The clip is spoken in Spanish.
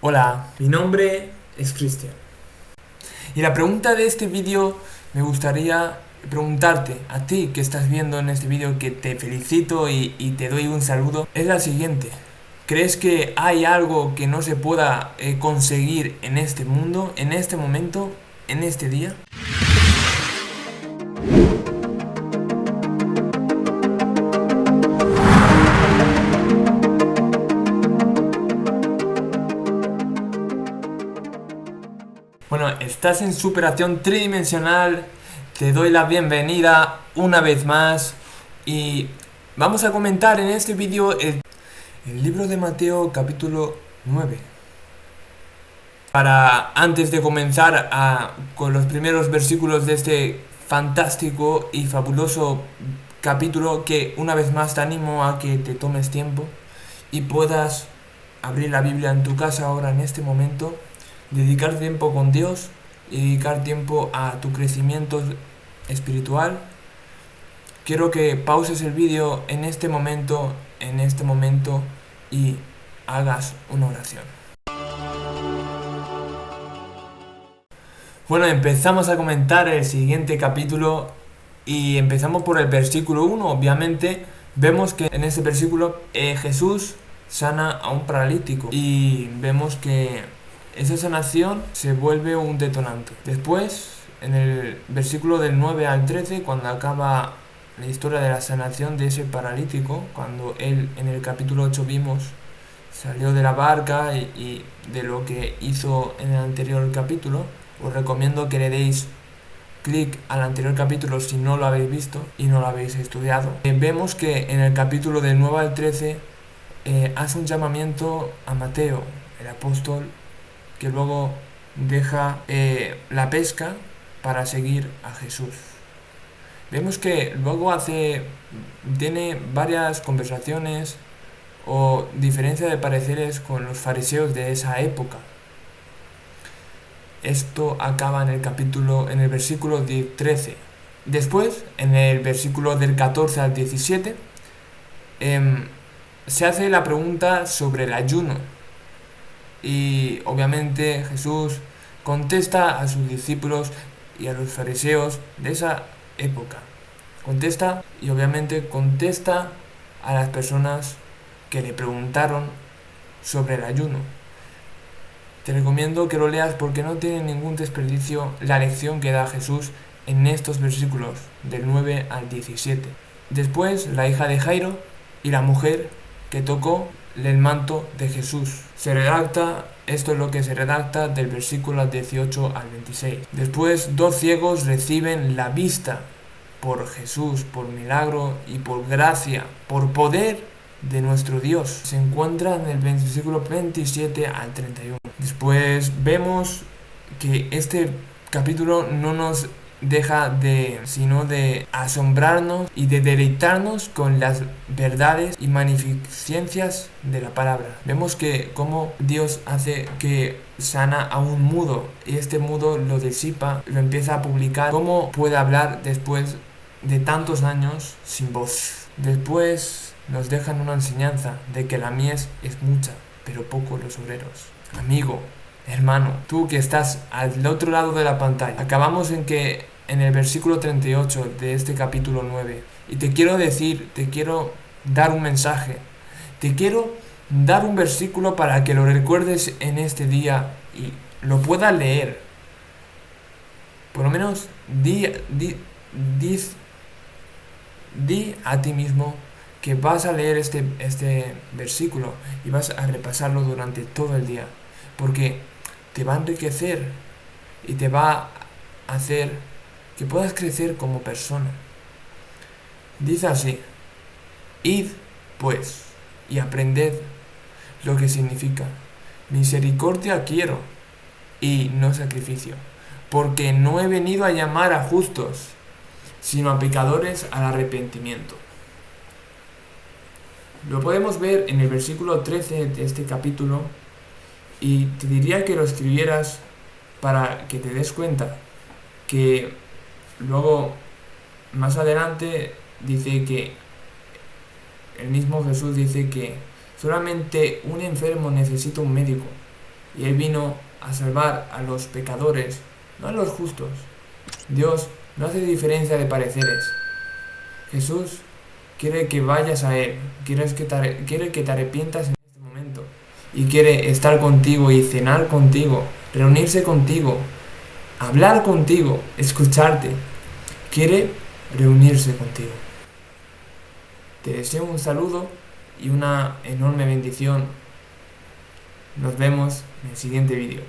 Hola, mi nombre es Cristian. Y la pregunta de este vídeo me gustaría preguntarte a ti que estás viendo en este vídeo, que te felicito y te doy un saludo, es la siguiente. ¿Crees que hay algo que no se pueda conseguir en este mundo, en este momento, en este día? Bueno, estás en Superación Tridimensional, te doy la bienvenida una vez más y vamos a comentar en este vídeo el libro de Mateo capítulo 9. Antes de comenzar con los primeros versículos de este fantástico y fabuloso capítulo, que una vez más te animo a que te tomes tiempo y puedas abrir la Biblia en tu casa ahora en este momento, dedicar tiempo con Dios y dedicar tiempo a tu crecimiento espiritual. Quiero que pauses el vídeo en este momento y hagas una oración. Bueno, empezamos a comentar el siguiente capítulo y empezamos por el versículo 1. Obviamente vemos que en este versículo Jesús sana a un paralítico y vemos que esa sanación se vuelve un detonante. Después, en el versículo del 9 al 13, cuando acaba la historia de la sanación de ese paralítico, cuando él en el capítulo 8 vimos salió de la barca y de lo que hizo en el anterior capítulo, os recomiendo que le deis clic al anterior capítulo si no lo habéis visto y no lo habéis estudiado. Vemos que en el capítulo del 9 al 13 hace un llamamiento a Mateo, el apóstol, que luego deja la pesca para seguir a Jesús. Vemos que luego tiene varias conversaciones o diferencia de pareceres con los fariseos de esa época. Esto acaba en el versículo 13. Después, en el versículo del 14 al 17, se hace la pregunta sobre el ayuno. Y obviamente Jesús contesta a sus discípulos y a los fariseos de esa época. Contesta a las personas que le preguntaron sobre el ayuno. Te recomiendo que lo leas porque no tiene ningún desperdicio la lección que da Jesús en estos versículos del 9 al 17. Después, la hija de Jairo y la mujer que tocó el manto de Jesús. Esto es lo que se redacta del versículo 18 al 26. Después, 2 ciegos reciben la vista por Jesús, por milagro y por gracia, por poder de nuestro Dios. Se encuentra en el versículo 27 al 31. Después vemos que este capítulo no nos deja sino de asombrarnos y de deleitarnos con las verdades y magnificencias de la palabra. Vemos que cómo Dios hace que sana a un mudo y este mudo lo disipa, lo empieza a publicar. Cómo puede hablar después de tantos años sin voz. Después nos dejan una enseñanza de que la mies es mucha, pero poco los obreros. Amigo, hermano, tú que estás al otro lado de la pantalla, acabamos en el versículo 38 de este capítulo 9, y te quiero dar un mensaje, te quiero dar un versículo para que lo recuerdes en este día y lo puedas leer. Por lo menos di a ti mismo que vas a leer este versículo y vas a repasarlo durante todo el día, porque te va a enriquecer y te va a hacer que puedas crecer como persona. Dice así: id pues y aprended lo que significa misericordia quiero y no sacrificio, porque no he venido a llamar a justos, sino a pecadores al arrepentimiento. Lo podemos ver en el versículo 13 de este capítulo, y te diría que lo escribieras para que te des cuenta que luego más adelante dice que el mismo Jesús dice que solamente un enfermo necesita un médico y Él vino a salvar a los pecadores, no a los justos. Dios no hace diferencia de pareceres. Jesús quiere que vayas a Él, quiere que te arrepientas en este momento y quiere estar contigo y cenar contigo, reunirse contigo, hablar contigo, escucharte. Quiere reunirse contigo. Te deseo un saludo y una enorme bendición. Nos vemos en el siguiente vídeo.